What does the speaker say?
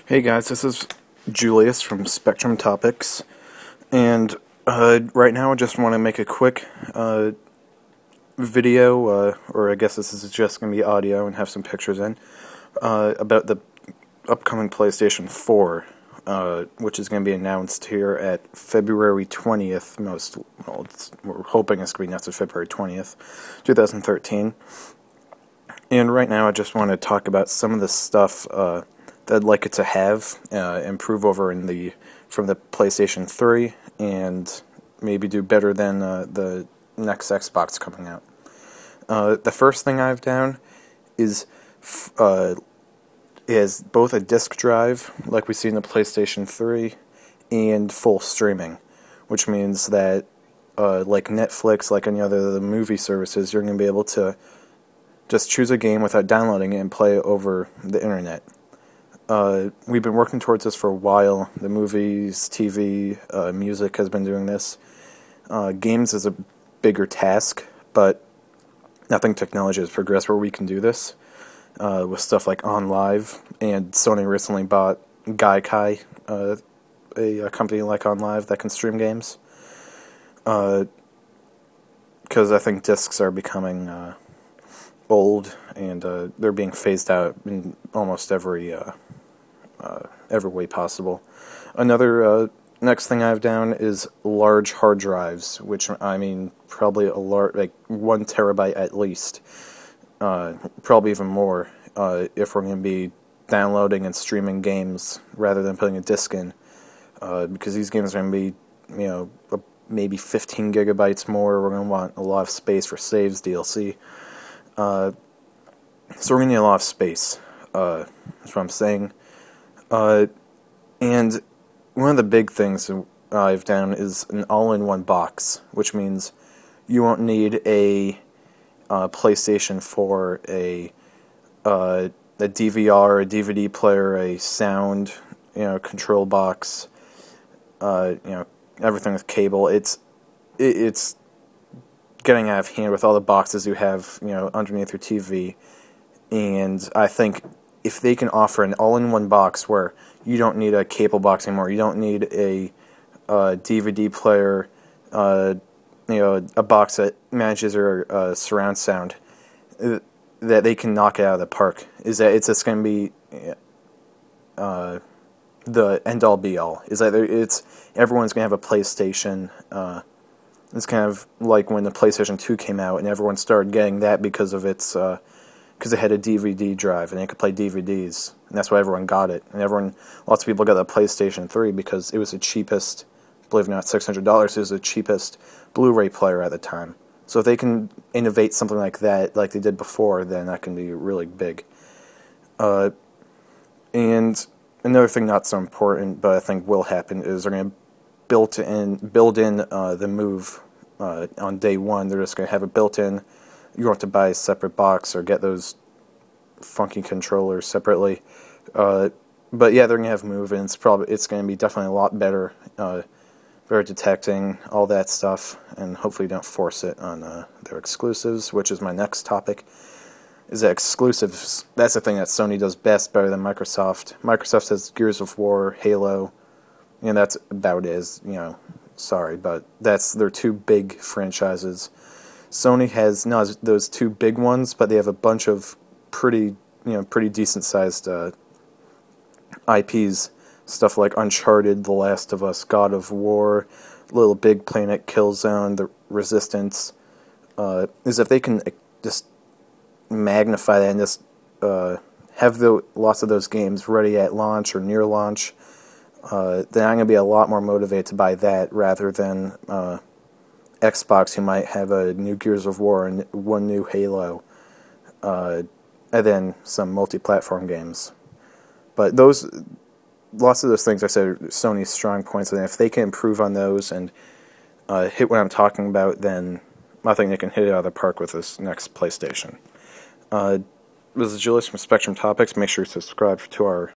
Hey guys, this is Julius from Spectrum Topics, and right now I just want to make a quick video, or I guess this is just going to be audio and have some pictures in, about the upcoming PlayStation 4, which is going to be announced here at February 20th, we're hoping it's going to be announced at February 20th, 2013, and right now I just want to talk about some of the stuff that I'd like it to have, improve over from the PlayStation 3, and maybe do better than the next Xbox coming out. The first thing I have down is both a disk drive, like we see in the PlayStation 3, and full streaming, which means that like Netflix, like any other of the movie services, you're going to be able to just choose a game without downloading it and play it over the internet. We've been working towards this for a while. The movies, TV, music has been doing this. Games is a bigger task, but I think technology has progressed where we can do this with stuff like OnLive, and Sony recently bought Gaikai, a company like OnLive that can stream games. Because I think discs are becoming old, and they're being phased out in almost every way possible. Another next thing I have down is large hard drives, which I mean probably like 1 terabyte at least, probably even more, if we're going to be downloading and streaming games rather than putting a disc in, because these games are going to be, maybe 15 gigabytes more. We're going to want a lot of space for saves, DLC. So we're going to need a lot of space. That's what I'm saying. And one of the big things I've done is an all-in-one box, which means you won't need a PlayStation 4, a DVR, a DVD player, a sound, control box, everything with cable. It's getting out of hand with all the boxes you have, underneath your TV, and I think if they can offer an all-in-one box where you don't need a cable box anymore, you don't need a DVD player, a box that manages your surround sound, that they can knock it out of the park. Is that it's just going to be the end-all be-all. Is that everyone's going to have a PlayStation. It's kind of like when the PlayStation 2 came out, and everyone started getting that because of its because it had a DVD drive and it could play DVDs, and that's why everyone got it. And lots of people got the PlayStation 3 because it was the cheapest, believe it or not, $600. It was the cheapest Blu-ray player at the time. So if they can innovate something like that, like they did before, then that can be really big. And another thing not so important, but I think will happen, is they're going to build in the Move on day one. They're just going to have it built in. You don't have to buy a separate box or get those funky controllers separately. But yeah, they're going to have Move, and it's going to be definitely a lot better, better detecting, all that stuff, and hopefully don't force it on their exclusives, which is my next topic. Is that exclusives, that's the thing that Sony does best, better than Microsoft. Microsoft has Gears of War, Halo, and that's about it, sorry, but that's their two big franchises. Sony has not those two big ones, but they have a bunch of pretty decent-sized IPs, stuff like Uncharted, The Last of Us, God of War, Little Big Planet, Killzone, The Resistance. Is if they can just magnify that and just have lots of those games ready at launch or near launch, then I'm going to be a lot more motivated to buy that rather than Xbox, who might have a new Gears of War and one new Halo, and then some multi-platform games. But lots of those things I said are Sony's strong points, and if they can improve on those and hit what I'm talking about, then I think they can hit it out of the park with this next PlayStation. This is Julius from Spectrum Topics. Make sure you subscribe to our